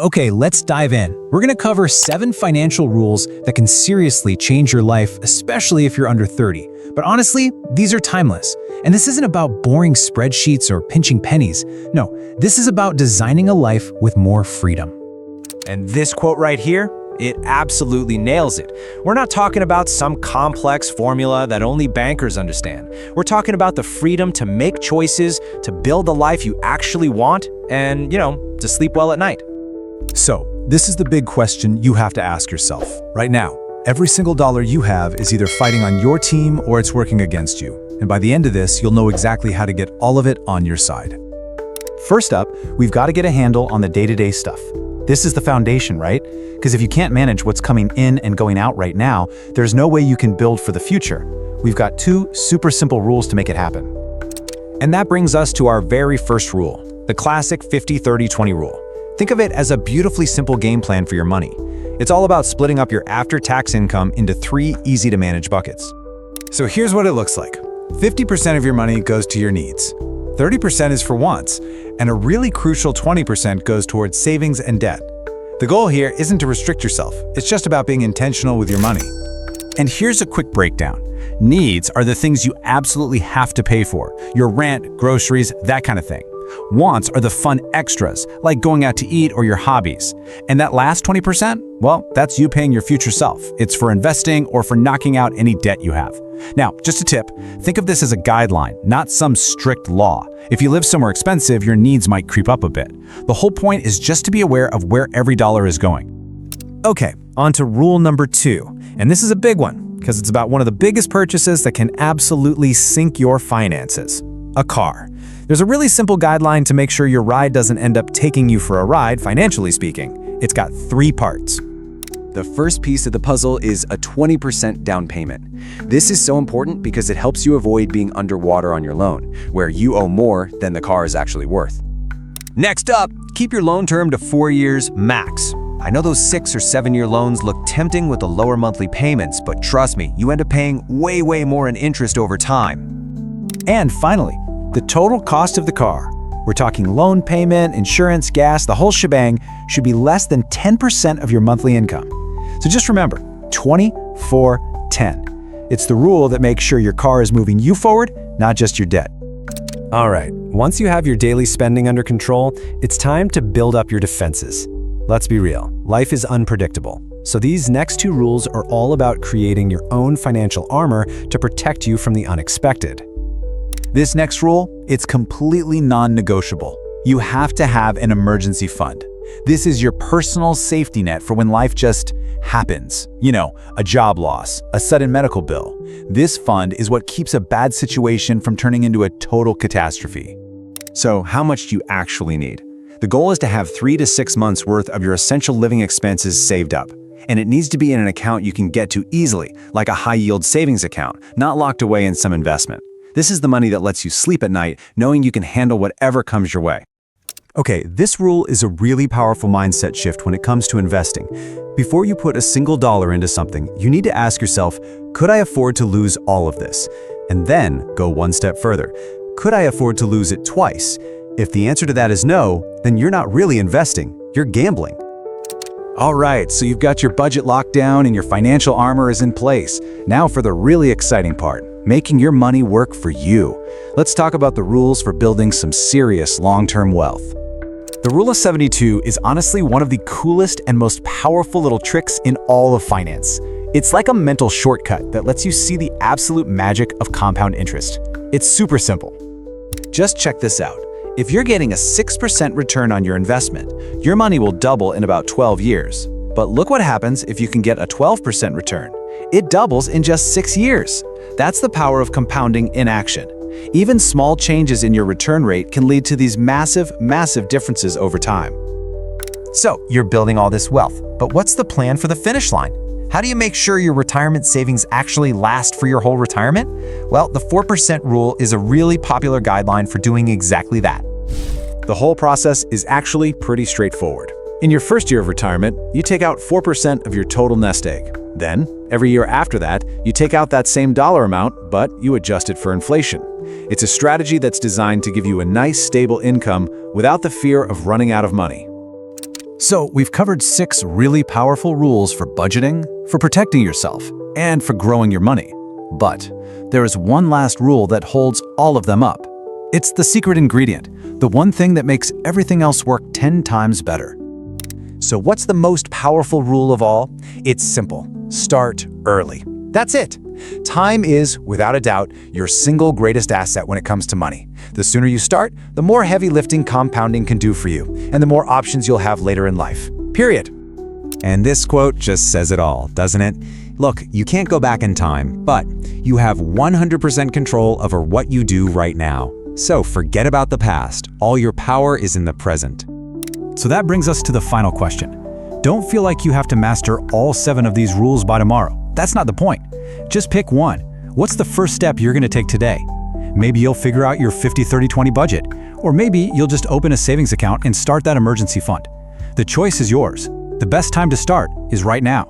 Okay, let's dive in. We're going to cover 7 financial rules that can seriously change your life, especially if you're under 30. But honestly, these are timeless. And this isn't about boring spreadsheets or pinching pennies. No, this is about designing a life with more freedom. And this quote right here, it absolutely nails it. We're not talking about some complex formula that only bankers understand. We're talking about the freedom to make choices, to build the life you actually want, and, to sleep well at night. So, this is the big question you have to ask yourself. Right now, every single dollar you have is either fighting on your team or it's working against you. And by the end of this, you'll know exactly how to get all of it on your side. First up, we've got to get a handle on the day-to-day stuff. This is the foundation, right? Because if you can't manage what's coming in and going out right now, there's no way you can build for the future. We've got 2 super simple rules to make it happen. And that brings us to our very first rule, the classic 50-30-20 rule. Think of it as a beautifully simple game plan for your money. It's all about splitting up your after-tax income into 3 easy-to-manage buckets. So here's what it looks like. 50% of your money goes to your needs. 30% is for wants, and a really crucial 20% goes towards savings and debt. The goal here isn't to restrict yourself, it's just about being intentional with your money. And here's a quick breakdown. Needs are the things you absolutely have to pay for, your rent, groceries, that kind of thing. Wants are the fun extras, like going out to eat or your hobbies. And that last 20%, well, that's you paying your future self. It's for investing or for knocking out any debt you have. Now, just a tip, think of this as a guideline, not some strict law. If you live somewhere expensive, your needs might creep up a bit. The whole point is just to be aware of where every dollar is going. Okay, on to rule number 2. And this is a big one, because it's about one of the biggest purchases that can absolutely sink your finances. A car. There's a really simple guideline to make sure your ride doesn't end up taking you for a ride, financially speaking. It's got 3 parts. The first piece of the puzzle is a 20% down payment. This is so important because it helps you avoid being underwater on your loan, where you owe more than the car is actually worth. Next up, keep your loan term to 4 years max. I know those 6 or 7-year loans look tempting with the lower monthly payments, but trust me, you end up paying way more in interest over time. And finally, the total cost of the car. We're talking loan payment, insurance, gas, the whole shebang should be less than 10% of your monthly income. So just remember, 20-4-10. It's the rule that makes sure your car is moving you forward, not just your debt. All right, once you have your daily spending under control, it's time to build up your defenses. Let's be real, life is unpredictable. So these next 2 rules are all about creating your own financial armor to protect you from the unexpected. This next rule, it's completely non-negotiable. You have to have an emergency fund. This is your personal safety net for when life just happens. A job loss, a sudden medical bill. This fund is what keeps a bad situation from turning into a total catastrophe. So how much do you actually need? The goal is to have 3 to 6 months worth of your essential living expenses saved up. And it needs to be in an account you can get to easily, like a high-yield savings account, not locked away in some investment. This is the money that lets you sleep at night, knowing you can handle whatever comes your way. Okay, this rule is a really powerful mindset shift when it comes to investing. Before you put a single dollar into something, you need to ask yourself, could I afford to lose all of this? And then go one step further. Could I afford to lose it twice? If the answer to that is no, then you're not really investing, you're gambling. All right, so you've got your budget locked down and your financial armor is in place. Now for the really exciting part, making your money work for you. Let's talk about the rules for building some serious long-term wealth. The Rule of 72 is honestly one of the coolest and most powerful little tricks in all of finance. It's like a mental shortcut that lets you see the absolute magic of compound interest. It's super simple. Just check this out. If you're getting a 6% return on your investment, your money will double in about 12 years. But look what happens if you can get a 12% return. It doubles in just 6 years. That's the power of compounding in action. Even small changes in your return rate can lead to these massive differences over time. So, you're building all this wealth, but what's the plan for the finish line? How do you make sure your retirement savings actually last for your whole retirement? Well, the 4% rule is a really popular guideline for doing exactly that. The whole process is actually pretty straightforward. In your first year of retirement, you take out 4% of your total nest egg. Then, every year after that, you take out that same dollar amount, but you adjust it for inflation. It's a strategy that's designed to give you a nice, stable income without the fear of running out of money. So we've covered 6 really powerful rules for budgeting, for protecting yourself, and for growing your money. But there is one last rule that holds all of them up. It's the secret ingredient, the one thing that makes everything else work 10 times better. So what's the most powerful rule of all? It's simple. Start early. That's it. Time is, without a doubt, your single greatest asset when it comes to money. The sooner you start, the more heavy lifting compounding can do for you, and the more options you'll have later in life. Period. And this quote just says it all, doesn't it? Look, you can't go back in time, but you have 100% control over what you do right now. So forget about the past. All your power is in the present. So that brings us to the final question. Don't feel like you have to master all 7 of these rules by tomorrow. That's not the point. Just pick one. What's the first step you're going to take today? Maybe you'll figure out your 50-30-20 budget, or maybe you'll just open a savings account and start that emergency fund. The choice is yours. The best time to start is right now.